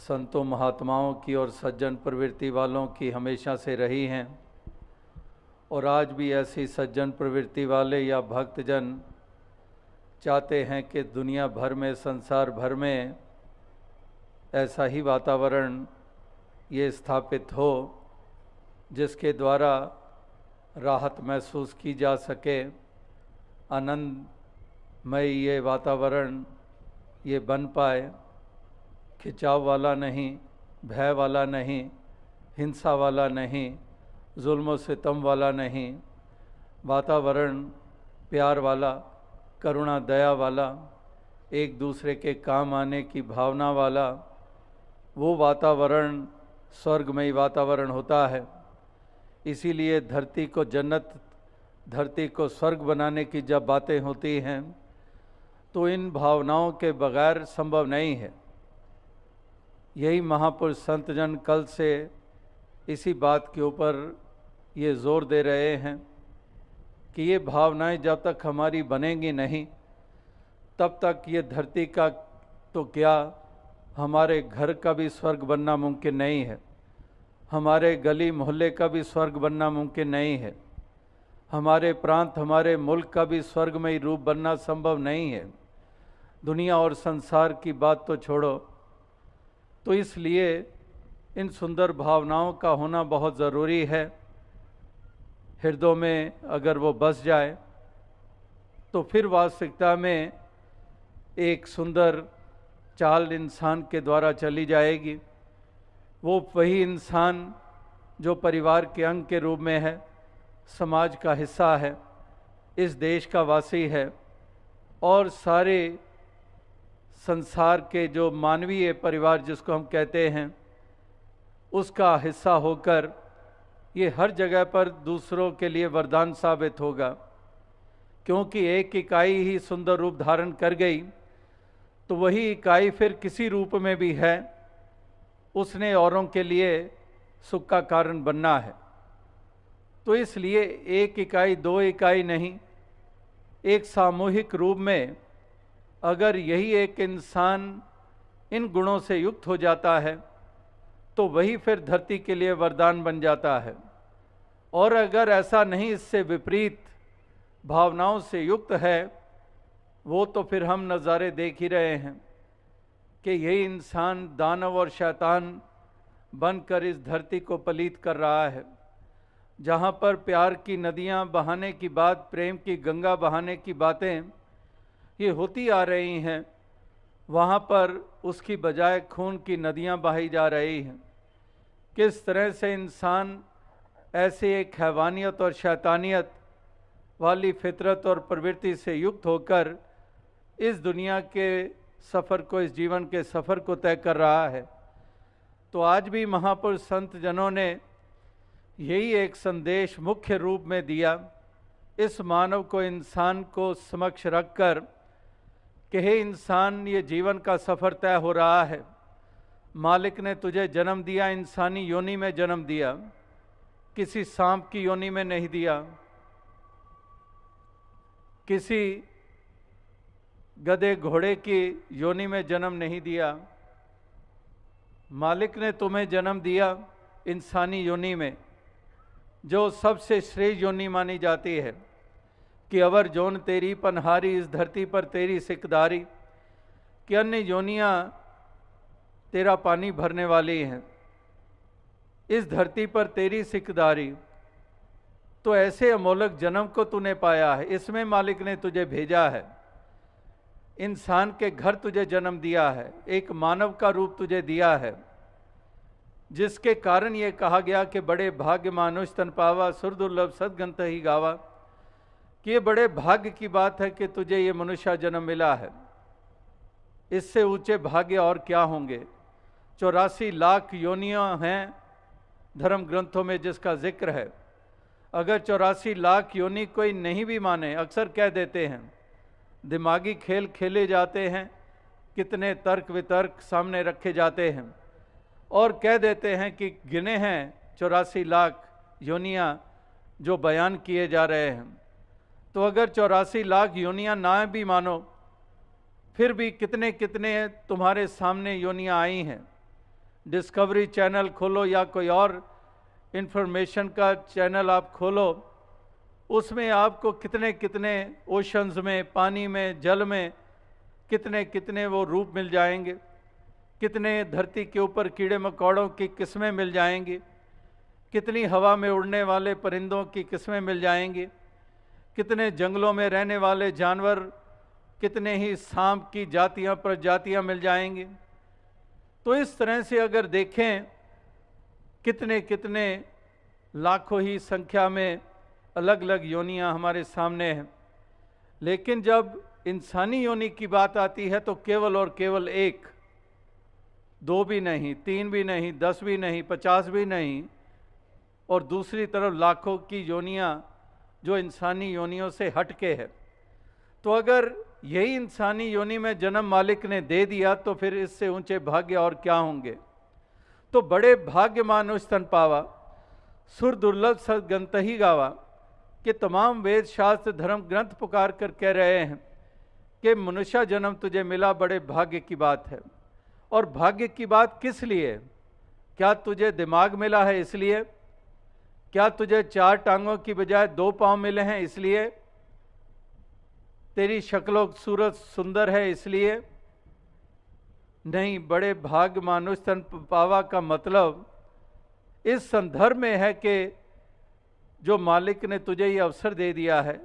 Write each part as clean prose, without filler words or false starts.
संतों महात्माओं की और सज्जन प्रवृत्ति वालों की हमेशा से रही हैं और आज भी ऐसी सज्जन प्रवृत्ति वाले या भक्तजन चाहते हैं कि दुनिया भर में, संसार भर में ऐसा ही वातावरण ये स्थापित हो जिसके द्वारा राहत महसूस की जा सके, आनंदमय ये वातावरण ये बन पाए, खिंचाव वाला नहीं, भय वाला नहीं, हिंसा वाला नहीं, जुल्म सितम वाला नहीं, वातावरण प्यार वाला, करुणा दया वाला, एक दूसरे के काम आने की भावना वाला, वो वातावरण स्वर्गमयी वातावरण होता है। इसीलिए धरती को जन्नत, धरती को स्वर्ग बनाने की जब बातें होती हैं तो इन भावनाओं के बगैर संभव नहीं है। यही महापुरुष संतजन कल से इसी बात के ऊपर ये जोर दे रहे हैं कि ये भावनाएं जब तक हमारी बनेंगी नहीं तब तक ये धरती का तो क्या, हमारे घर का भी स्वर्ग बनना मुमकिन नहीं है, हमारे गली मोहल्ले का भी स्वर्ग बनना मुमकिन नहीं है, हमारे प्रांत, हमारे मुल्क का भी स्वर्गमयी रूप बनना संभव नहीं है। दुनिया और संसार की बात तो छोड़ो। तो इसलिए इन सुंदर भावनाओं का होना बहुत ज़रूरी है। हृदयों में अगर वो बस जाए तो फिर वास्तविकता में एक सुंदर चाल इंसान के द्वारा चली जाएगी। वो वही इंसान जो परिवार के अंग के रूप में है, समाज का हिस्सा है, इस देश का वासी है और सारे संसार के जो मानवीय परिवार जिसको हम कहते हैं उसका हिस्सा होकर ये हर जगह पर दूसरों के लिए वरदान साबित होगा। क्योंकि एक इकाई ही सुंदर रूप धारण कर गई तो वही इकाई फिर किसी रूप में भी है, उसने औरों के लिए सुख का कारण बनना है। तो इसलिए एक इकाई, दो इकाई नहीं, एक सामूहिक रूप में अगर यही एक इंसान इन गुणों से युक्त हो जाता है तो वही फिर धरती के लिए वरदान बन जाता है। और अगर ऐसा नहीं, इससे विपरीत भावनाओं से युक्त है, वो तो फिर हम नज़ारे देख ही रहे हैं कि यही इंसान दानव और शैतान बनकर इस धरती को पलीत कर रहा है। जहाँ पर प्यार की नदियाँ बहाने की बात, प्रेम की गंगा बहाने की बातें ये होती आ रही हैं, वहाँ पर उसकी बजाय खून की नदियाँ बहाई जा रही हैं। किस तरह से इंसान ऐसे एक हैवानियत और शैतानियत वाली फितरत और प्रवृत्ति से युक्त होकर इस दुनिया के सफ़र को, इस जीवन के सफ़र को तय कर रहा है। तो आज भी महापुरुष संत जनों ने यही एक संदेश मुख्य रूप में दिया, इस मानव को, इंसान को समक्ष रखकर कि हे इंसान, ये जीवन का सफ़र तय हो रहा है। मालिक ने तुझे जन्म दिया, इंसानी योनि में जन्म दिया, किसी सांप की योनि में नहीं दिया, किसी गधे घोड़े की योनि में जन्म नहीं दिया। मालिक ने तुम्हें जन्म दिया इंसानी योनि में, जो सबसे श्रेष्ठ योनि मानी जाती है। कि अवर जोन तेरी पनहारी, इस धरती पर तेरी सिकदारी, कि अन्य योनियाँ तेरा पानी भरने वाली हैं, इस धरती पर तेरी सिकदारी। तो ऐसे अमोलक जन्म को तूने पाया है, इसमें मालिक ने तुझे भेजा है, इंसान के घर तुझे जन्म दिया है, एक मानव का रूप तुझे दिया है, जिसके कारण ये कहा गया कि बड़े भाग्य मानुष तन पावा, सुर दुर्लभ सदगंत ही गावा। कि ये बड़े भाग्य की बात है कि तुझे ये मनुष्य जन्म मिला है। इससे ऊंचे भाग्य और क्या होंगे। 84 लाख योनियां हैं धर्म ग्रंथों में जिसका जिक्र है। अगर 84 लाख योनि कोई नहीं भी माने, अक्सर कह देते हैं, दिमागी खेल खेले जाते हैं, कितने तर्क वितर्क सामने रखे जाते हैं और कह देते हैं कि गिने हैं 84 लाख योनियां जो बयान किए जा रहे हैं। तो अगर 84 लाख योनियां ना भी मानो, फिर भी कितने कितने तुम्हारे सामने योनियां आई हैं। डिस्कवरी चैनल खोलो या कोई और इंफॉर्मेशन का चैनल आप खोलो, उसमें आपको कितने कितने ओशंस में, पानी में, जल में कितने कितने वो रूप मिल जाएंगे, कितने धरती के ऊपर कीड़े मकोड़ों की किस्में मिल जाएंगी, कितनी हवा में उड़ने वाले परिंदों की किस्में मिल जाएंगी, कितने जंगलों में रहने वाले जानवर, कितने ही सांप की जातियां प्रजातियां मिल जाएंगी। तो इस तरह से अगर देखें, कितने कितने लाखों ही संख्या में अलग अलग योनियां हमारे सामने हैं। लेकिन जब इंसानी योनि की बात आती है तो केवल और केवल एक, दो भी नहीं, तीन भी नहीं, 10 भी नहीं, 50 भी नहीं, और दूसरी तरफ लाखों की योनियां जो इंसानी योनियों से हटके है। तो अगर यही इंसानी योनि में जन्म मालिक ने दे दिया तो फिर इससे ऊंचे भाग्य और क्या होंगे। तो बड़े भाग्य मानुष स्तन पावा, सुर दुर्लभ सदगंत ही गावा, कि तमाम वेद शास्त्र धर्म ग्रंथ पुकार कर कह रहे हैं कि मनुष्य जन्म तुझे मिला, बड़े भाग्य की बात है। और भाग्य की बात किस लिए? क्या तुझे दिमाग मिला है इसलिए? क्या तुझे 4 टांगों की बजाय 2 पांव मिले हैं इसलिए? तेरी शक्लो सूरत सुंदर है इसलिए? नहीं, बड़े भाग्य मानुष तन पावा का मतलब इस संदर्भ में है कि जो मालिक ने तुझे ये अवसर दे दिया है,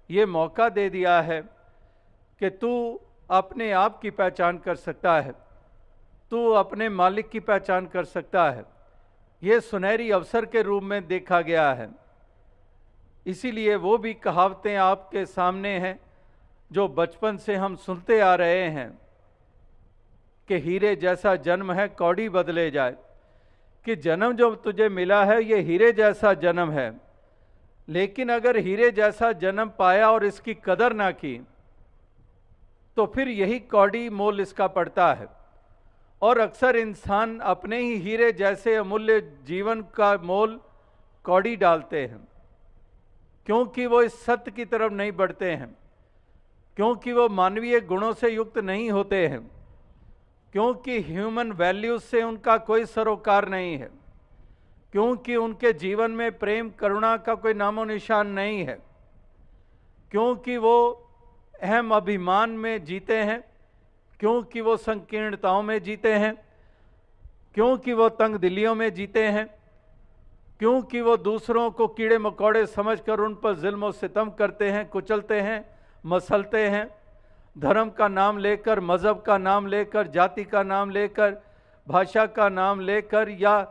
ये मौका दे दिया है कि तू अपने आप की पहचान कर सकता है, तू अपने मालिक की पहचान कर सकता है। ये सुनहरी अवसर के रूप में देखा गया है। इसीलिए वो भी कहावतें आपके सामने हैं जो बचपन से हम सुनते आ रहे हैं कि हीरे जैसा जन्म है कौड़ी बदले जाए, कि जन्म जो तुझे मिला है ये हीरे जैसा जन्म है। लेकिन अगर हीरे जैसा जन्म पाया और इसकी कदर ना की तो फिर यही कौड़ी मोल इसका पड़ता है। और अक्सर इंसान अपने ही हीरे जैसे अमूल्य जीवन का मोल कौड़ी डालते हैं, क्योंकि वो इस सत्य की तरफ नहीं बढ़ते हैं, क्योंकि वो मानवीय गुणों से युक्त नहीं होते हैं, क्योंकि ह्यूमन वैल्यूज से उनका कोई सरोकार नहीं है, क्योंकि उनके जीवन में प्रेम करुणा का कोई नामो निशान नहीं है, क्योंकि वो अहम अभिमान में जीते हैं, क्योंकि वो संकीर्णताओं में जीते हैं, क्योंकि वो तंग दिलियों में जीते हैं, क्योंकि वो दूसरों को कीड़े मकोड़े समझकर उन पर जुल्म और सितम करते हैं, कुचलते हैं, मसलते हैं। धर्म का नाम लेकर, मज़हब का नाम लेकर, जाति का नाम लेकर, भाषा का नाम लेकर, या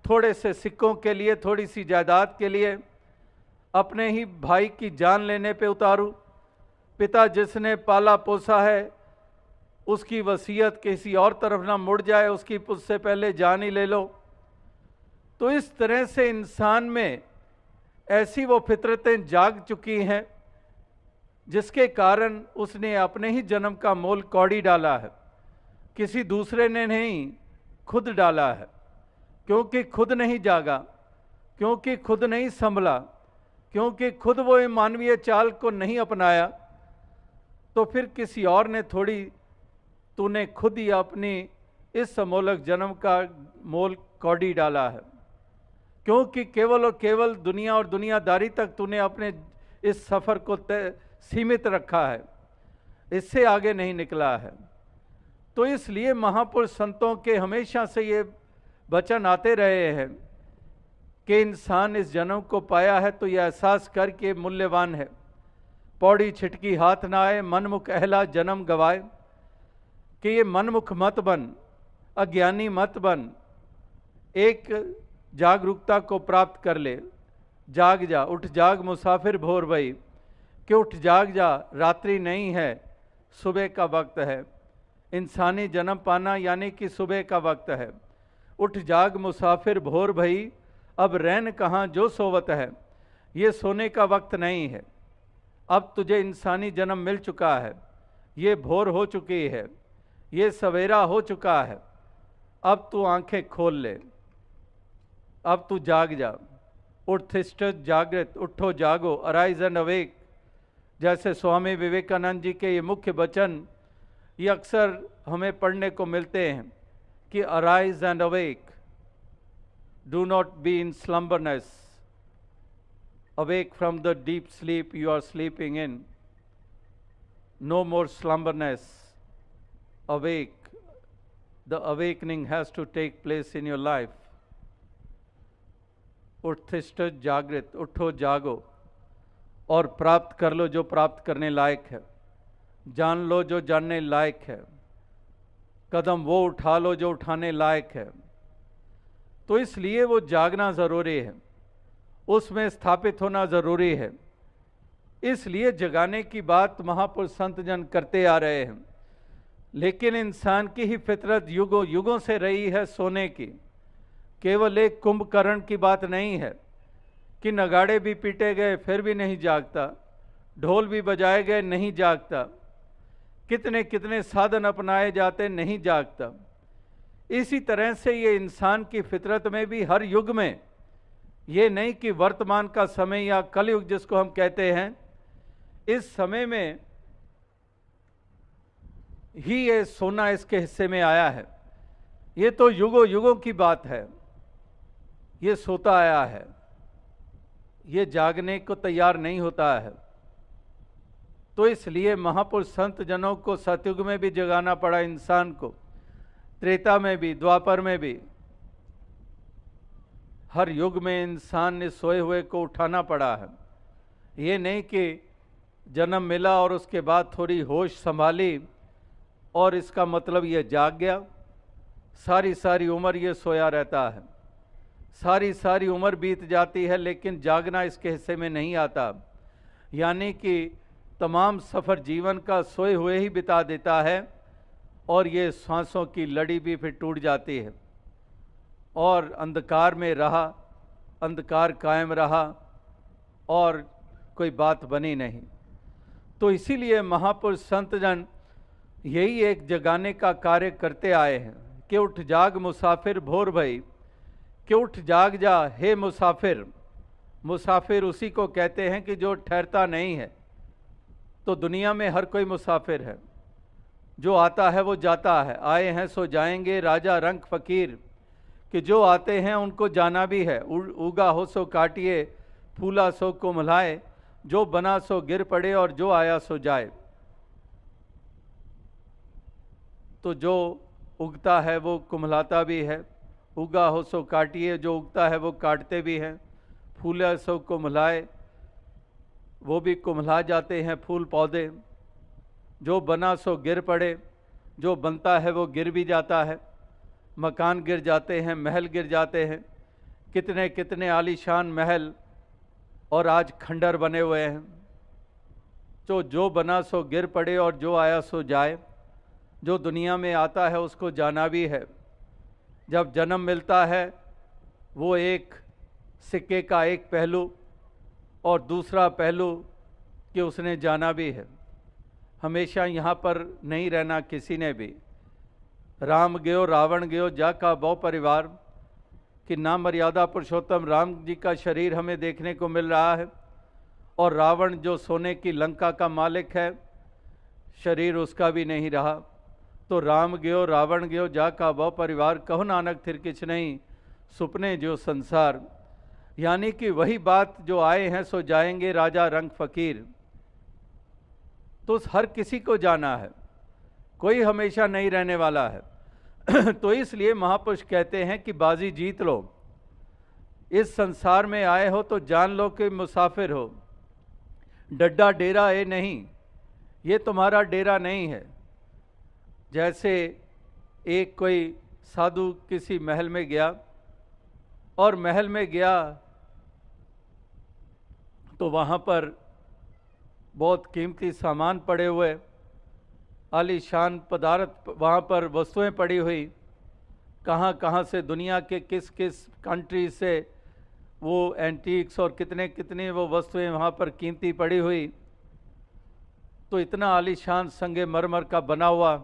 थोड़े से सिक्कों के लिए, थोड़ी सी जायदाद के लिए अपने ही भाई की जान लेने पे उतारू। पिता जिसने पाला पोसा है उसकी वसीयत किसी और तरफ ना मुड़ जाए, उसकी उससे पहले जान ही ले लो। तो इस तरह से इंसान में ऐसी वो फितरतें जाग चुकी हैं जिसके कारण उसने अपने ही जन्म का मोल कौड़ी डाला है, किसी दूसरे ने नहीं, खुद डाला है। क्योंकि खुद नहीं जागा, क्योंकि खुद नहीं संभला, क्योंकि खुद वो मानवीय चाल को नहीं अपनाया, तो फिर किसी और ने थोड़ी, तूने खुद ही अपनी इस अमोलक जन्म का मोल कौड़ी डाला है। क्योंकि केवल और केवल दुनिया और दुनियादारी तक तूने अपने इस सफ़र को सीमित रखा है, इससे आगे नहीं निकला है। तो इसलिए महापुरुष संतों के हमेशा से ये वचन आते रहे हैं कि इंसान इस जन्म को पाया है तो यह एहसास करके मूल्यवान है। पौड़ी छिटकी हाथ ना आए, मनमुख अहला जन्म गवाए, कि ये मनमुख मत बन, अज्ञानी मत बन, एक जागरूकता को प्राप्त कर ले। जाग जा, उठ जाग मुसाफिर भोर भई, कि उठ जाग जा, रात्रि नहीं है, सुबह का वक्त है। इंसानी जन्म पाना यानी कि सुबह का वक्त है। उठ जाग मुसाफिर भोर भई, अब रैन कहाँ जो सोवत है। ये सोने का वक्त नहीं है, अब तुझे इंसानी जन्म मिल चुका है, ये भोर हो चुकी है, ये सवेरा हो चुका है। अब तू आंखें खोल ले, अब तू जाग जा। उठिष्ठ जागृत, उठो जागो, अराइज एंड अवेक, जैसे स्वामी विवेकानंद जी के ये मुख्य वचन ये अक्सर हमें पढ़ने को मिलते हैं कि arise and awake, do not be in slumberness, awake from the deep sleep you are sleeping in, no more slumberness, awake, the awakening has to take place in your life. उत्थिष्ठ जागृत, उठो जागो और प्राप्त कर लो जो प्राप्त करने लायक है, जान लो जो जानने लायक है, कदम वो उठा लो जो उठाने लायक है। तो इसलिए वो जागना ज़रूरी है, उसमें स्थापित होना ज़रूरी है। इसलिए जगाने की बात महापुरुष संत जन करते आ रहे हैं। लेकिन इंसान की ही फितरत युगों युगों से रही है सोने की। केवल एक कुंभकर्ण की बात नहीं है कि नगाड़े भी पीटे गए फिर भी नहीं जागता, ढोल भी बजाए गए नहीं जागता, कितने कितने साधन अपनाए जाते नहीं जागता। इसी तरह से ये इंसान की फितरत में भी हर युग में, ये नहीं कि वर्तमान का समय या कलयुग जिसको हम कहते हैं, इस समय में ही ये सोना इसके हिस्से में आया है। ये तो युगों युगों की बात है, ये सोता आया है, ये जागने को तैयार नहीं होता है। तो इसलिए महापुरुष संत जनों को सतयुग में भी जगाना पड़ा इंसान को, त्रेता में भी, द्वापर में भी, हर युग में इंसान ने सोए हुए को उठाना पड़ा है। ये नहीं कि जन्म मिला और उसके बाद थोड़ी होश संभाली और इसका मतलब ये जाग गया, सारी सारी उम्र ये सोया रहता है, सारी सारी उम्र बीत जाती है लेकिन जागना इसके हिस्से में नहीं आता। यानी कि तमाम सफ़र जीवन का सोए हुए ही बिता देता है और ये सांसों की लड़ी भी फिर टूट जाती है और अंधकार में रहा, अंधकार कायम रहा और कोई बात बनी नहीं। तो इसीलिए महापुरुष संत जन यही एक जगाने का कार्य करते आए हैं कि उठ जाग मुसाफिर भोर भई, कि उठ जाग जा हे मुसाफिर। मुसाफिर उसी को कहते हैं कि जो ठहरता नहीं है। तो दुनिया में हर कोई मुसाफिर है, जो आता है वो जाता है, आए हैं सो जाएंगे राजा रंग फकीर, कि जो आते हैं उनको जाना भी है। उगा हो सो काटिए, फूला सो कुम्हलाए, जो बना सो गिर पड़े और जो आया सो जाए। तो जो उगता है वो कुम्हलाता भी है, उगा हो सो काटिए, जो उगता है वो काटते भी हैं, फूला सो कुम्हलाए, वो भी कुम्हला जाते हैं फूल पौधे, जो बना सो गिर पड़े, जो बनता है वो गिर भी जाता है, मकान गिर जाते हैं, महल गिर जाते हैं, कितने कितने आलीशान महल और आज खंडर बने हुए हैं। तो जो बना सो गिर पड़े और जो आया सो जाए। जो दुनिया में आता है उसको जाना भी है। जब जन्म मिलता है वो एक सिक्के का एक पहलू और दूसरा पहलू कि उसने जाना भी है। हमेशा यहाँ पर नहीं रहना किसी ने भी। राम गयो रावण गयो जा का बहु परिवार, कि नाम मर्यादा पुरुषोत्तम राम जी का शरीर हमें देखने को मिल रहा है और रावण जो सोने की लंका का मालिक है, शरीर उसका भी नहीं रहा। तो राम गयो रावण गयो जा का बहु परिवार, कहो नानक थिर किछ नहीं सुपने जो संसार। यानी कि वही बात, जो आए हैं सो जाएंगे राजा रंग फकीर। तो हर किसी को जाना है, कोई हमेशा नहीं रहने वाला है। तो इसलिए महापुरुष कहते हैं कि बाजी जीत लो, इस संसार में आए हो तो जान लो कि मुसाफिर हो। डड्डा डेरा ये नहीं, ये तुम्हारा डेरा नहीं है। जैसे एक कोई साधु किसी महल में गया और महल में गया तो वहाँ पर बहुत कीमती सामान पड़े हुए, आलीशान पदार्थ वहाँ पर वस्तुएं पड़ी हुई, कहाँ कहाँ से दुनिया के किस किस कंट्री से वो एंटीक्स और कितने कितने वो वस्तुएं वहाँ पर कीमती पड़ी हुई। तो इतना आलीशान संगे मरमर का बना हुआ।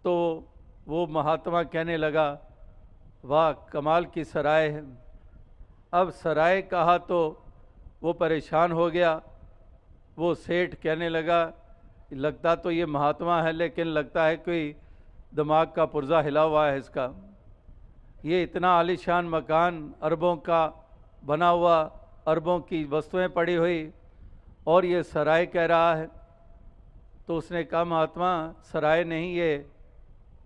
तो वो महात्मा कहने लगा, वाह कमाल की सराय है। अब सराय कहा तो वो परेशान हो गया। वो सेठ कहने लगा लगता तो ये महात्मा है, लेकिन लगता है कोई दिमाग का पुर्जा हिला हुआ है इसका। ये इतना आलीशान मकान, अरबों का बना हुआ, अरबों की वस्तुएं पड़ी हुई, और ये सराय कह रहा है। तो उसने कहा, महात्मा सराय नहीं, ये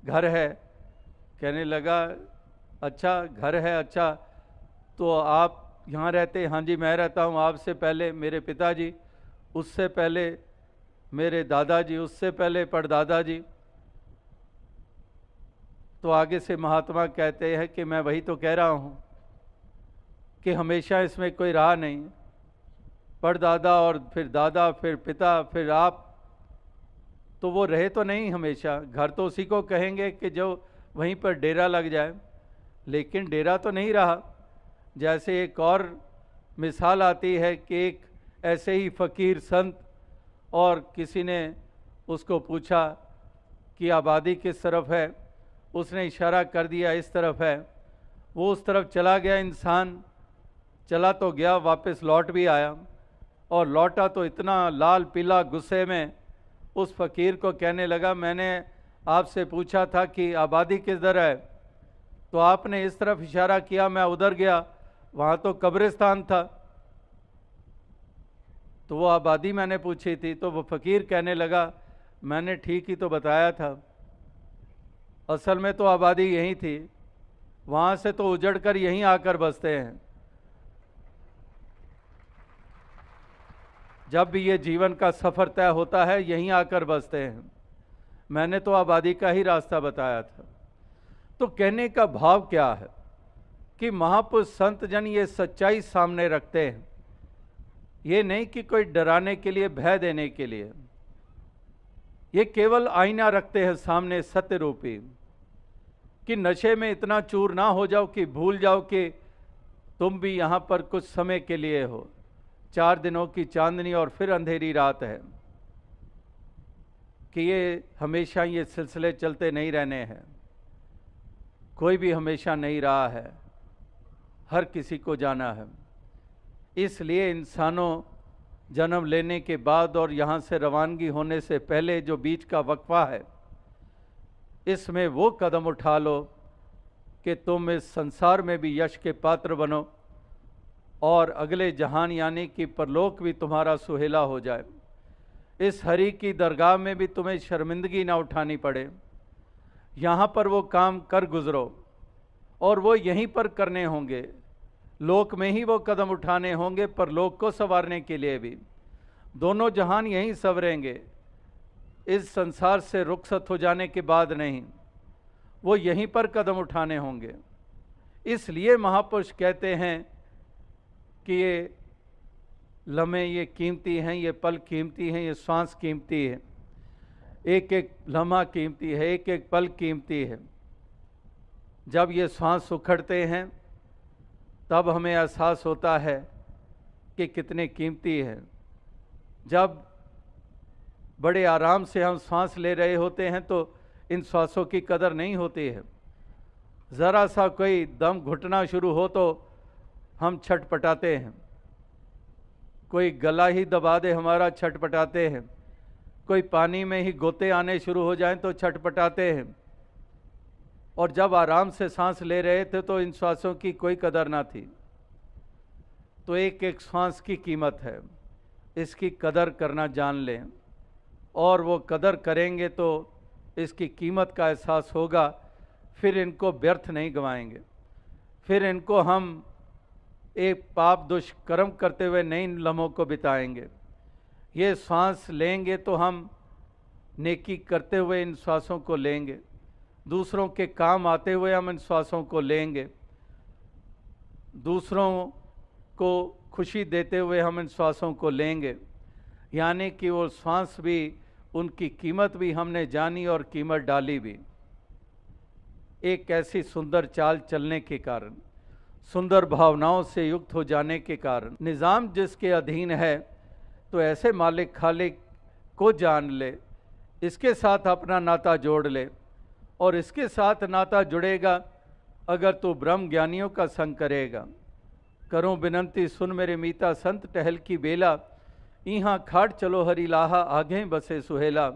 घर है। कहने लगा, अच्छा घर है, अच्छा तो आप यहाँ रहते? हाँ जी मैं रहता हूँ। आपसे पहले मेरे पिताजी, उससे पहले मेरे दादाजी, उससे पहले परदादा जी। तो आगे से महात्मा कहते हैं कि मैं वही तो कह रहा हूँ कि हमेशा इसमें कोई रहा नहीं, परदादा और फिर दादा, फिर पिता, फिर आप, तो वो रहे तो नहीं हमेशा। घर तो उसी को कहेंगे कि जो वहीं पर डेरा लग जाए, लेकिन डेरा तो नहीं रहा। जैसे एक और मिसाल आती है कि एक ऐसे ही फ़कीर संत, और किसी ने उसको पूछा कि आबादी किस तरफ है, उसने इशारा कर दिया इस तरफ है। वो उस तरफ चला गया। इंसान चला तो गया, वापस लौट भी आया, और लौटा तो इतना लाल पीला गुस्से में उस फ़कीर को कहने लगा, मैंने आपसे पूछा था कि आबादी किधर है, तो आपने इस तरफ इशारा किया, मैं उधर गया, वहाँ तो कब्रिस्तान था। तो वो आबादी मैंने पूछी थी। तो वो फ़कीर कहने लगा, मैंने ठीक ही तो बताया था, असल में तो आबादी यहीं थी, वहाँ से तो उजड़ कर यहीं आकर बसते हैं। जब भी ये जीवन का सफ़र तय होता है यहीं आकर बसते हैं। मैंने तो आबादी का ही रास्ता बताया था। तो कहने का भाव क्या है कि महापुरुष संत जन ये सच्चाई सामने रखते हैं। ये नहीं कि कोई डराने के लिए, भय देने के लिए, ये केवल आईना रखते हैं सामने सत्य रूपी, कि नशे में इतना चूर ना हो जाओ कि भूल जाओ कि तुम भी यहाँ पर कुछ समय के लिए हो। 4 दिनों की चांदनी और फिर अंधेरी रात है, कि ये हमेशा ये सिलसिले चलते नहीं रहने हैं। कोई भी हमेशा नहीं रहा है, हर किसी को जाना है। इसलिए इंसानों जन्म लेने के बाद और यहाँ से रवानगी होने से पहले जो बीच का वक्फा है, इसमें वो कदम उठा लो कि तुम इस संसार में भी यश के पात्र बनो, और अगले जहान यानी कि परलोक भी तुम्हारा सुहेला हो जाए। इस हरि की दरगाह में भी तुम्हें शर्मिंदगी ना उठानी पड़े। यहाँ पर वो काम कर गुजरो, और वो यहीं पर करने होंगे। लोक में ही वो कदम उठाने होंगे, परलोक को संवारने के लिए भी। दोनों जहान यहीं संवरेंगे, इस संसार से रुखसत हो जाने के बाद नहीं, वो यहीं पर कदम उठाने होंगे। इसलिए महापुरुष कहते हैं कि ये लम्हे ये कीमती हैं, ये पल कीमती हैं, ये श्वास कीमती है, एक एक लम्हा कीमती है, एक एक पल कीमती है। जब ये श्वास उखड़ते हैं तब हमें एहसास होता है कि कितने कीमती है। जब बड़े आराम से हम सांस ले रहे होते हैं तो इन श्वासों की कदर नहीं होती है। ज़रा सा कोई दम घुटना शुरू हो तो हम छटपटाते हैं, कोई गला ही दबा दे हमारा, छटपटाते हैं, कोई पानी में ही गोते आने शुरू हो जाएं तो छटपटाते हैं। और जब आराम से सांस ले रहे थे तो इन श्वासों की कोई कदर ना थी। तो एक एक श्वास की कीमत है, इसकी कदर करना जान लें, और वो कदर करेंगे तो इसकी कीमत का एहसास होगा। फिर इनको व्यर्थ नहीं गंवाएंगे, फिर इनको हम एक पाप दुष्कर्म करते हुए नए लम्हों को बिताएंगे। ये श्वास लेंगे तो हम नेकी करते हुए इन श्वासों को लेंगे, दूसरों के काम आते हुए हम इन श्वासों को लेंगे, दूसरों को खुशी देते हुए हम इन श्वासों को लेंगे। यानी कि वो श्वास भी, उनकी कीमत भी हमने जानी और कीमत डाली भी। एक ऐसी सुंदर चाल चलने के कारण, सुंदर भावनाओं से युक्त हो जाने के कारण, निज़ाम जिसके अधीन है, तो ऐसे मालिक खालिक को जान ले, इसके साथ अपना नाता जोड़ ले, और इसके साथ नाता जुड़ेगा अगर तू ब्रह्म ज्ञानियों का संग करेगा। करूं विनंती सुन मेरे मीता संत टहल की बेला, यहाँ खाट चलो हरि लाहा, आगे बसे सुहेला।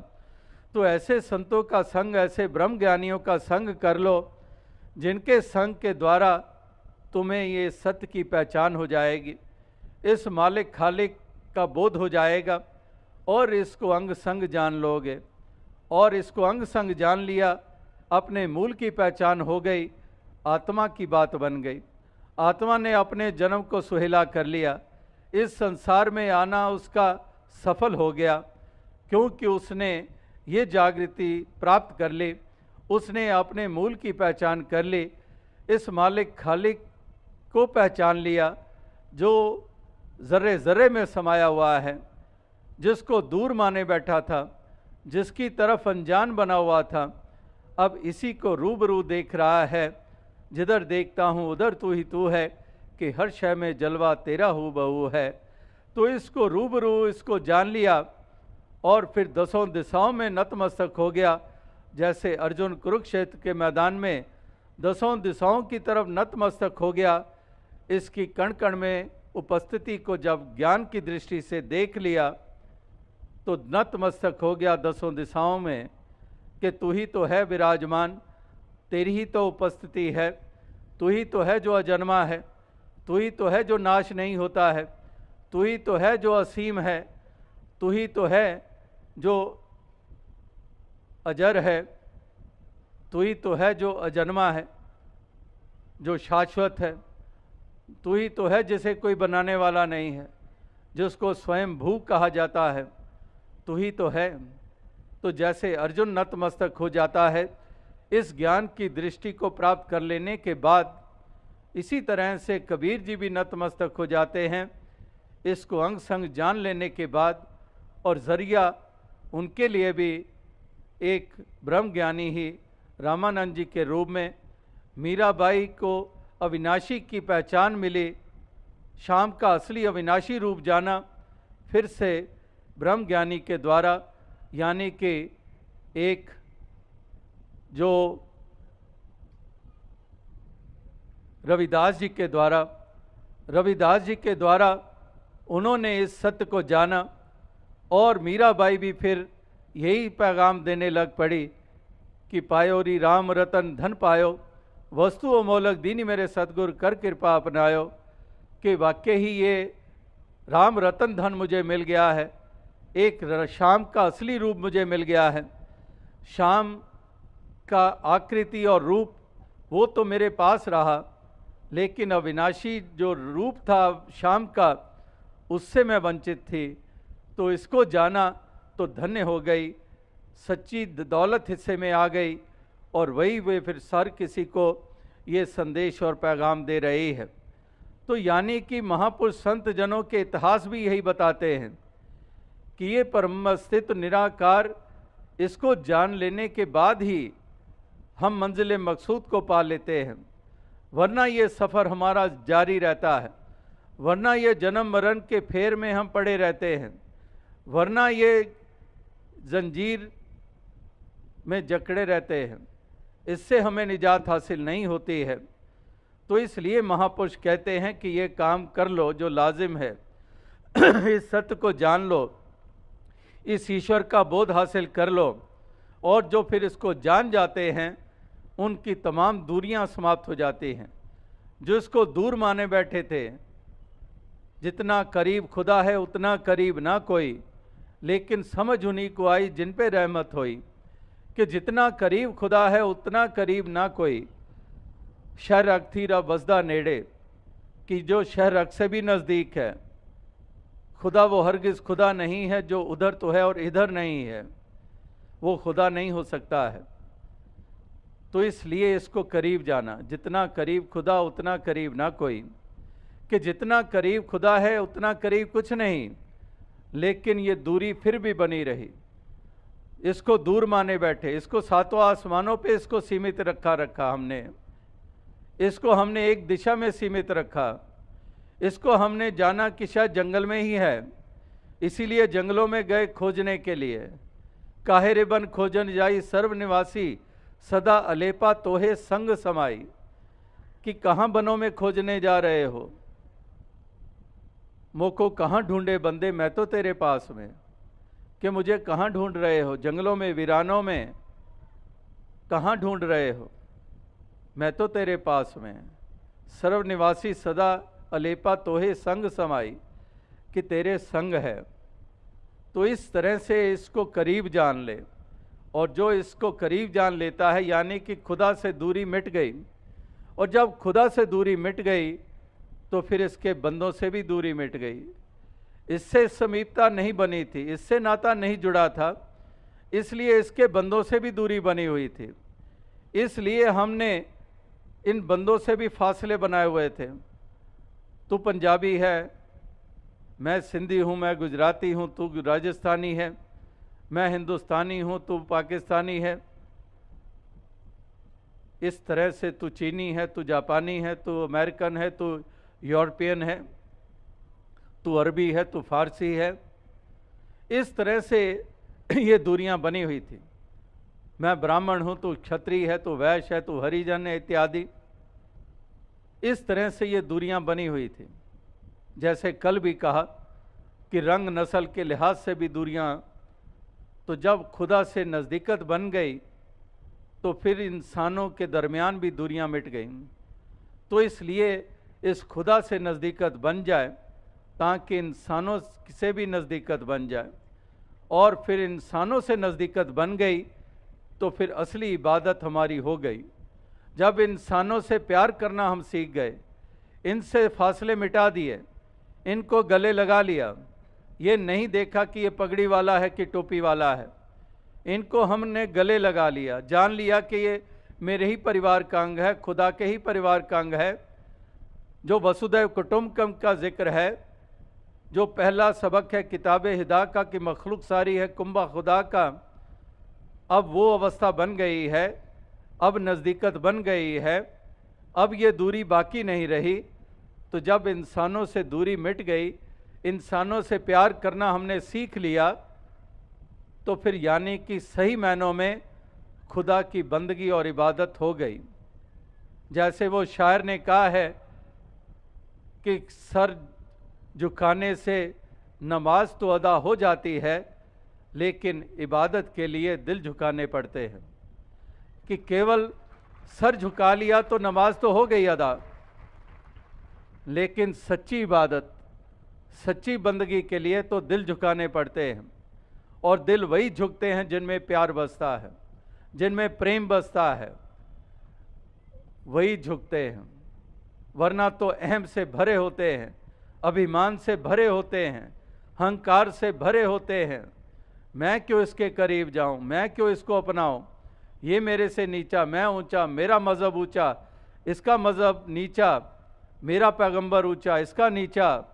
तो ऐसे संतों का संग, ऐसे ब्रह्म ज्ञानियों का संग कर लो, जिनके संग के द्वारा तुम्हें ये सत्य की पहचान हो जाएगी, इस मालिक खालिक का बोध हो जाएगा, और इसको अंग संग जान लोगे। और इसको अंग संग जान लिया, अपने मूल की पहचान हो गई, आत्मा की बात बन गई। आत्मा ने अपने जन्म को सुहेला कर लिया, इस संसार में आना उसका सफल हो गया, क्योंकि उसने ये जागृति प्राप्त कर ली, उसने अपने मूल की पहचान कर ली, इस मालिक खालिक को पहचान लिया, जो ज़र्रे ज़र्रे में समाया हुआ है, जिसको दूर माने बैठा था, जिसकी तरफ अनजान बना हुआ था, अब इसी को रूबरू देख रहा है। जिधर देखता हूँ उधर तू ही तू है, कि हर शय में जलवा तेरा हूँ बहू है। तो इसको रूबरू, इसको जान लिया, और फिर दसों दिशाओं में नतमस्तक हो गया। जैसे अर्जुन कुरुक्षेत्र के मैदान में दसों दिशाओं की तरफ नतमस्तक हो गया, इसकी कण कण में उपस्थिति को जब ज्ञान की दृष्टि से देख लिया, तो नतमस्तक हो गया दसों दिशाओं में, कि तू ही तो है विराजमान, तेरी ही तो उपस्थिति है, तू ही तो है जो अजन्मा है, तू ही तो है जो नाश नहीं होता है, तू ही तो है जो असीम है, तू ही तो है जो अजर है, तू ही तो है जो अजन्मा है, जो शाश्वत है, तू ही तो है जिसे कोई बनाने वाला नहीं है, जिसको स्वयं भू कहा जाता है, तू ही तो है। तो जैसे अर्जुन नतमस्तक हो जाता है इस ज्ञान की दृष्टि को प्राप्त कर लेने के बाद, इसी तरह से कबीर जी भी नतमस्तक हो जाते हैं इसको अंग संग जान लेने के बाद। और जरिया उनके लिए भी एक ब्रह्म ज्ञानी ही रामानंद जी के रूप में मीराबाई को अविनाशी की पहचान मिली, शाम का असली अविनाशी रूप जाना फिर से ब्रह्म ज्ञानी के द्वारा, यानी कि एक जो रविदास जी के द्वारा उन्होंने इस सत्य को जाना। और मीराबाई भी फिर यही पैगाम देने लग पड़ी कि पायो री राम रतन धन पायो, वस्तु अमोलक दीनी मेरे सतगुर कर कृपा अपनायो। कि वाकई ही ये राम रतन धन मुझे मिल गया है, एक शाम का असली रूप मुझे मिल गया है। शाम का आकृति और रूप वो तो मेरे पास रहा, लेकिन अविनाशी जो रूप था शाम का, उससे मैं वंचित थी। तो इसको जाना तो धन्य हो गई, सच्ची दौलत हिस्से में आ गई, और वही वे फिर सर किसी को ये संदेश और पैगाम दे रही है। तो यानी कि महापुरुष संत जनों के इतिहास भी यही बताते हैं कि ये परम अस्तित्व निराकार, इसको जान लेने के बाद ही हम मंजिल मकसूद को पा लेते हैं, वरना ये सफ़र हमारा जारी रहता है, वरना ये जन्म मरण के फेर में हम पड़े रहते हैं, वरना ये जंजीर में जकड़े रहते हैं, इससे हमें निजात हासिल नहीं होती है। तो इसलिए महापुरुष कहते हैं कि ये काम कर लो जो लाजिम है इस सत्य को जान लो, इस ईश्वर का बोध हासिल कर लो, और जो फिर इसको जान जाते हैं उनकी तमाम दूरियां समाप्त हो जाती हैं। जो इसको दूर माने बैठे थे, जितना करीब खुदा है उतना करीब ना कोई, लेकिन समझ उन्हीं को आई जिन पे रहमत हुई, कि जितना करीब खुदा है उतना करीब ना कोई। शहर अग थी रा बसदा नेड़े, कि जो शहर अग से भी नज़दीक है, खुदा वो हरगिज़ खुदा नहीं है जो उधर तो है और इधर नहीं है, वो खुदा नहीं हो सकता है। तो इसलिए इसको करीब जाना, जितना करीब खुदा उतना करीब ना कोई, कि जितना करीब खुदा है उतना करीब कुछ नहीं, लेकिन ये दूरी फिर भी बनी रही। इसको दूर माने बैठे, इसको सातों आसमानों पे इसको सीमित रखा हमने, इसको हमने एक दिशा में सीमित रखा, इसको हमने जाना कि शायद जंगल में ही है, इसीलिए जंगलों में गए खोजने के लिए। काहे रे बन खोजन जाई सर्वनिवासी, सदा अलेपा तोहे संग समाई। कि कहाँ बनों में खोजने जा रहे हो, मोको कहाँ ढूंढे बंदे मैं तो तेरे पास में, कि मुझे कहाँ ढूंढ रहे हो, जंगलों में वीरानों में कहाँ ढूंढ रहे हो, मैं तो तेरे पास में। सर्वनिवासी सदा अलेपा तोहे संग समाई, कि तेरे संग है। तो इस तरह से इसको करीब जान ले, और जो इसको करीब जान लेता है यानी कि खुदा से दूरी मिट गई, और जब खुदा से दूरी मिट गई तो फिर इसके बंदों से भी दूरी मिट गई। इससे समीपता नहीं बनी थी, इससे नाता नहीं जुड़ा था, इसलिए इसके बंदों से भी दूरी बनी हुई थी। इसलिए हमने इन बंदों से भी फासले बनाए हुए थे। तू पंजाबी है, मैं सिंधी हूँ, मैं गुजराती हूँ, तू राजस्थानी है, मैं हिंदुस्तानी हूँ, तू पाकिस्तानी है। इस तरह से तू चीनी है, तू जापानी है, तू अमेरिकन है, तू यूरोपियन है, तू अरबी है, तू फारसी है। इस तरह से ये दूरियां बनी हुई थी। मैं ब्राह्मण हूँ, तू क्षत्रिय है, तू वैश्य है, तू हरिजन है, इत्यादि। इस तरह से ये दूरियां बनी हुई थी। जैसे कल भी कहा कि रंग नस्ल के लिहाज से भी दूरियां, तो जब खुदा से नज़दीकत बन गई तो फिर इंसानों के दरमियान भी दूरियां मिट गईं। तो इसलिए इस खुदा से नज़दीकत बन जाए ताकि इंसानों से भी नज़दीकत बन जाए, और फिर इंसानों से नज़दीकत बन गई तो फिर असली इबादत हमारी हो गई। जब इंसानों से प्यार करना हम सीख गए, इनसे फासले मिटा दिए, इनको गले लगा लिया, ये नहीं देखा कि ये पगड़ी वाला है कि टोपी वाला है, इनको हमने गले लगा लिया, जान लिया कि ये मेरे ही परिवार का अंग है, खुदा के ही परिवार का अंग है। जो वसुदैव कुटुंबकम का जिक्र है, जो पहला सबक है किताब हिदा का कि मखलूक सारी है कुंबा खुदा का, अब वो अवस्था बन गई है, अब नज़दीकत बन गई है, अब ये दूरी बाकी नहीं रही। तो जब इंसानों से दूरी मिट गई, इंसानों से प्यार करना हमने सीख लिया, तो फिर यानी कि सही मायनों में खुदा की बंदगी और इबादत हो गई। जैसे वो शायर ने कहा है कि सर झुकाने से नमाज तो अदा हो जाती है, लेकिन इबादत के लिए दिल झुकाने पड़ते हैं। कि केवल सर झुका लिया तो नमाज तो हो गई अदा, लेकिन सच्ची इबादत, सच्ची बंदगी के लिए तो दिल झुकाने पड़ते हैं। और दिल वही झुकते हैं जिनमें प्यार बसता है, जिनमें प्रेम बसता है, वही झुकते हैं। वरना तो अहम से भरे होते हैं, अभिमान से भरे होते हैं, अहंकार से भरे होते हैं। मैं क्यों इसके करीब जाऊं, मैं क्यों इसको अपनाऊं, ये मेरे से नीचा, मैं ऊंचा, मेरा मज़हब ऊंचा, इसका मज़हब नीचा, मेरा पैगंबर ऊंचा, इसका नीचा।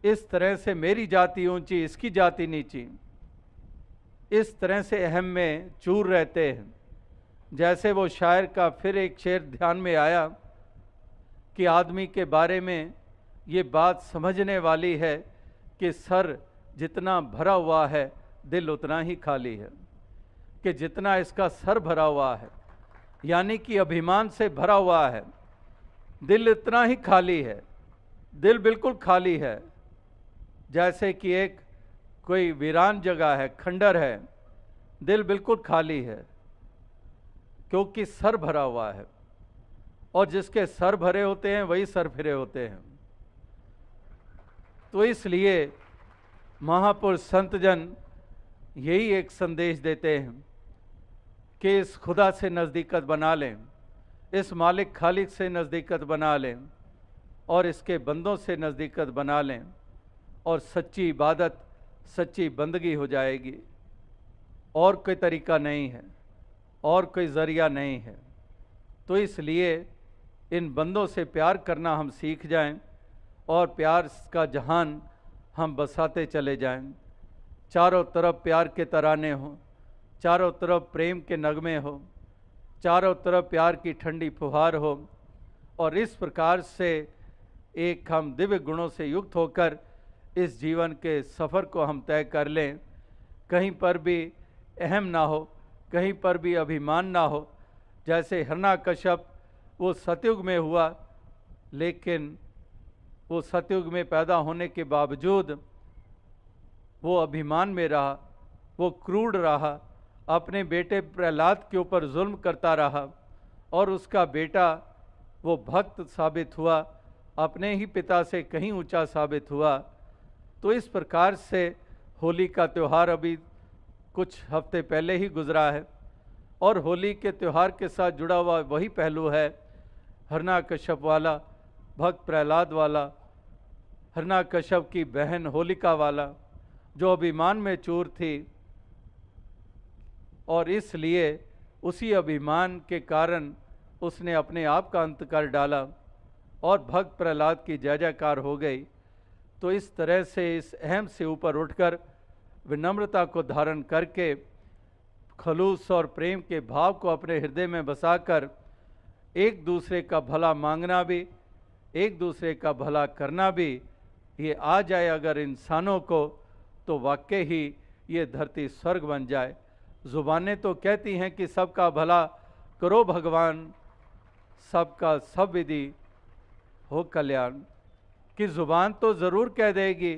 इस तरह से मेरी जाति ऊंची, इसकी जाति नीची। इस तरह से अहम में चूर रहते हैं। जैसे वो शायर का फिर एक शेर ध्यान में आया कि आदमी के बारे में ये बात समझने वाली है कि सर जितना भरा हुआ है, दिल उतना ही खाली है। कि जितना इसका सर भरा हुआ है, यानी कि अभिमान से भरा हुआ है, दिल इतना ही खाली है, दिल बिल्कुल खाली है। जैसे कि एक कोई वीरान जगह है, खंडर है, दिल बिल्कुल खाली है, क्योंकि सर भरा हुआ है। और जिसके सर भरे होते हैं वही सर फिरे होते हैं। तो इसलिए महापुरुष संतजन यही एक संदेश देते हैं कि इस खुदा से नज़दीकत बना लें, इस मालिक खालिक से नज़दीकत बना लें, और इसके बंदों से नज़दीकत बना लें, और सच्ची इबादत, सच्ची बंदगी हो जाएगी। और कोई तरीका नहीं है, और कोई ज़रिया नहीं है। तो इसलिए इन बंदों से प्यार करना हम सीख जाएं, और प्यार का जहान हम बसाते चले जाएं। चारों तरफ प्यार के तराने हों, चारों तरफ प्रेम के नगमे हो, चारों तरफ प्यार की ठंडी फुहार हो, और इस प्रकार से एक हम दिव्य गुणों से युक्त होकर इस जीवन के सफ़र को हम तय कर लें। कहीं पर भी अहम ना हो, कहीं पर भी अभिमान ना हो। जैसे हिरण्यकश्यप वो सतयुग में हुआ, लेकिन वो सतयुग में पैदा होने के बावजूद वो अभिमान में रहा, वो क्रूर रहा, अपने बेटे प्रहलाद के ऊपर जुल्म करता रहा और उसका बेटा वो भक्त साबित हुआ, अपने ही पिता से कहीं ऊंचा साबित हुआ। तो इस प्रकार से होली का त्यौहार अभी कुछ हफ्ते पहले ही गुजरा है और होली के त्यौहार के साथ जुड़ा हुआ वही पहलू है हिरण्यकश्यप वाला, भक्त प्रहलाद वाला, हिरण्यकश्यप की बहन होलिका वाला, जो अभिमान में चूर थी और इसलिए उसी अभिमान के कारण उसने अपने आप का अंत कर डाला और भक्त प्रहलाद की जय जयकार हो गई। तो इस तरह से इस अहम से ऊपर उठकर विनम्रता को धारण करके खलूस और प्रेम के भाव को अपने हृदय में बसाकर एक दूसरे का भला मांगना भी, एक दूसरे का भला करना भी ये आ जाए अगर इंसानों को, तो वाकई ही ये धरती स्वर्ग बन जाए। ज़ुबानें तो कहती हैं कि सबका भला करो भगवान, सबका सब विधि हो कल्याण, कि ज़ुबान तो ज़रूर कह देगी,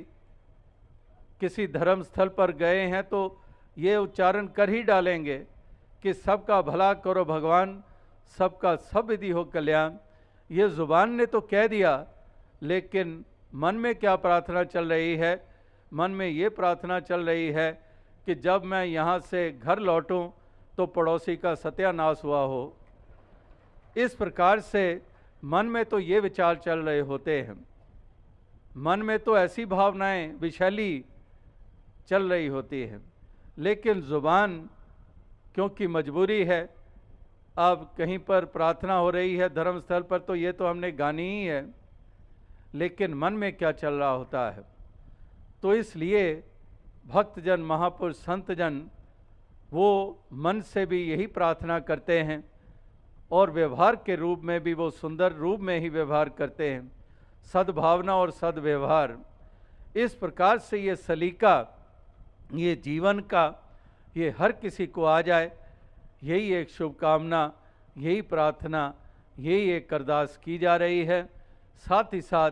किसी धर्म स्थल पर गए हैं तो ये उच्चारण कर ही डालेंगे कि सबका भला करो भगवान, सबका सब विधि हो कल्याण। ये ज़ुबान ने तो कह दिया, लेकिन मन में क्या प्रार्थना चल रही है? मन में ये प्रार्थना चल रही है कि जब मैं यहाँ से घर लौटूं तो पड़ोसी का सत्यानाश हुआ हो। इस प्रकार से मन में तो ये विचार चल रहे होते हैं, मन में तो ऐसी भावनाएं विशैली चल रही होती हैं, लेकिन ज़ुबान क्योंकि मजबूरी है, अब कहीं पर प्रार्थना हो रही है धर्म स्थल पर तो ये तो हमने गानी ही है, लेकिन मन में क्या चल रहा होता है। तो इसलिए भक्तजन, महापुरुष, संतजन वो मन से भी यही प्रार्थना करते हैं और व्यवहार के रूप में भी वो सुंदर रूप में ही व्यवहार करते हैं, सद्भावना और सद्व्यवहार। इस प्रकार से ये सलीका, ये जीवन का, ये हर किसी को आ जाए, यही एक शुभकामना, यही प्रार्थना, यही एक अरदास की जा रही है। साथ ही साथ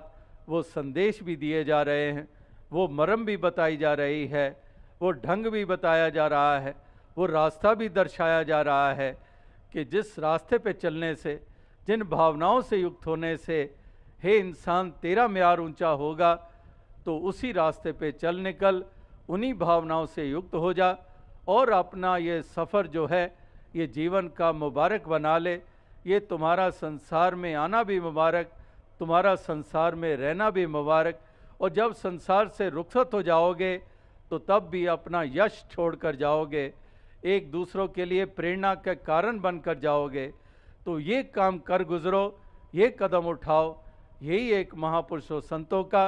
वो संदेश भी दिए जा रहे हैं, वो मरम भी बताई जा रही है, वो ढंग भी बताया जा रहा है, वो रास्ता भी दर्शाया जा रहा है कि जिस रास्ते पे चलने से, जिन भावनाओं से युक्त होने से हे इंसान तेरा म्यार ऊंचा होगा, तो उसी रास्ते पे चल निकल, उन्हीं भावनाओं से युक्त हो जा और अपना ये सफ़र जो है ये जीवन का मुबारक बना ले। ये तुम्हारा संसार में आना भी मुबारक, तुम्हारा संसार में रहना भी मुबारक, और जब संसार से रुखसत हो जाओगे तो तब भी अपना यश छोड़कर जाओगे, एक दूसरों के लिए प्रेरणा का कारण बनकर जाओगे। तो ये काम कर गुजरो, ये कदम उठाओ, यही एक महापुरुषों संतों का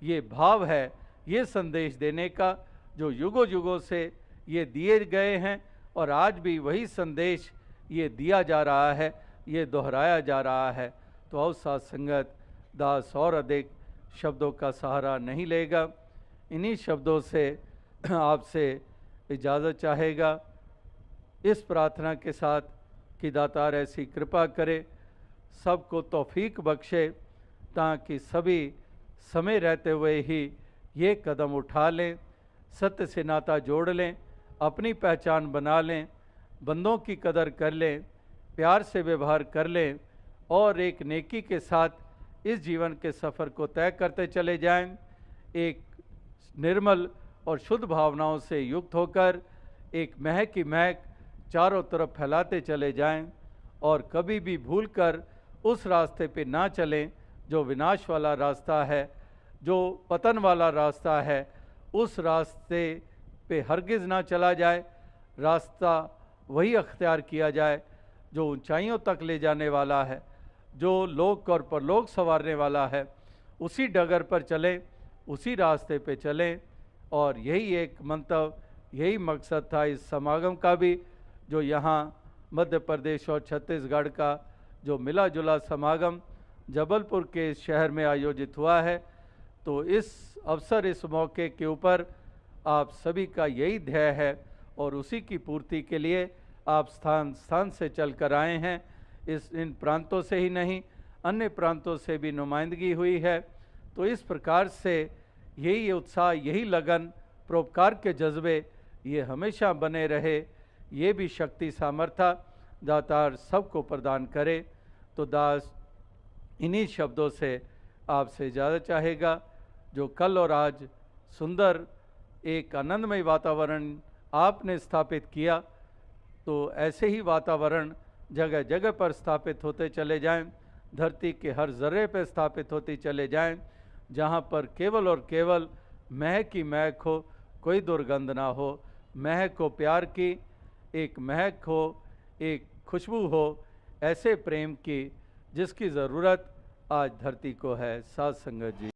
ये भाव है, ये संदेश देने का जो युगों युगों से ये दिए गए हैं और आज भी वही संदेश ये दिया जा रहा है, ये दोहराया जा रहा है। तो आओ साथ संगत, दास और अधिक शब्दों का सहारा नहीं लेगा, इन्हीं शब्दों से आपसे इजाज़त चाहेगा, इस प्रार्थना के साथ कि दातार ऐसी कृपा करे, सबको तौफीक बख्शे, ताकि सभी समय रहते हुए ही ये कदम उठा लें, सत्य से नाता जोड़ लें, अपनी पहचान बना लें, बंदों की कदर कर लें, प्यार से व्यवहार कर लें और एक नेकी के साथ इस जीवन के सफ़र को तय करते चले जाएं, एक निर्मल और शुद्ध भावनाओं से युक्त होकर एक महक की महक चारों तरफ फैलाते चले जाएं और कभी भी भूलकर उस रास्ते पे ना चलें जो विनाश वाला रास्ता है, जो पतन वाला रास्ता है। उस रास्ते पे हरगिज़ ना चला जाए, रास्ता वही अख्तियार किया जाए जो ऊंचाइयों तक ले जाने वाला है, जो लोक और परलोक संवारने वाला है। उसी डगर पर चलें, उसी रास्ते पे चलें, और यही एक मंतव्य, यही मकसद था इस समागम का भी, जो यहाँ मध्य प्रदेश और छत्तीसगढ़ का जो मिला जुला समागम जबलपुर के शहर में आयोजित हुआ है। तो इस अवसर, इस मौके के ऊपर आप सभी का यही ध्येय है और उसी की पूर्ति के लिए आप स्थान स्थान से चल कर आए हैं। इन प्रांतों से ही नहीं, अन्य प्रांतों से भी नुमाइंदगी हुई है। तो इस प्रकार से यही उत्साह, यही लगन, परोपकार के जज्बे ये हमेशा बने रहे, ये भी शक्ति सामर्थ्य दातार सबको प्रदान करे। तो दास इन्हीं शब्दों से आपसे इजाज़त चाहेगा। जो कल और आज सुंदर एक आनंदमय वातावरण आपने स्थापित किया, तो ऐसे ही वातावरण जगह जगह पर स्थापित होते चले जाएं, धरती के हर जर्रे पर स्थापित होते चले जाएं, जहां पर केवल और केवल महक की महक हो, कोई दुर्गंध ना हो, महक हो प्यार की, एक महक हो, एक खुशबू हो, ऐसे प्रेम की जिसकी ज़रूरत आज धरती को है। साथ संगत जी।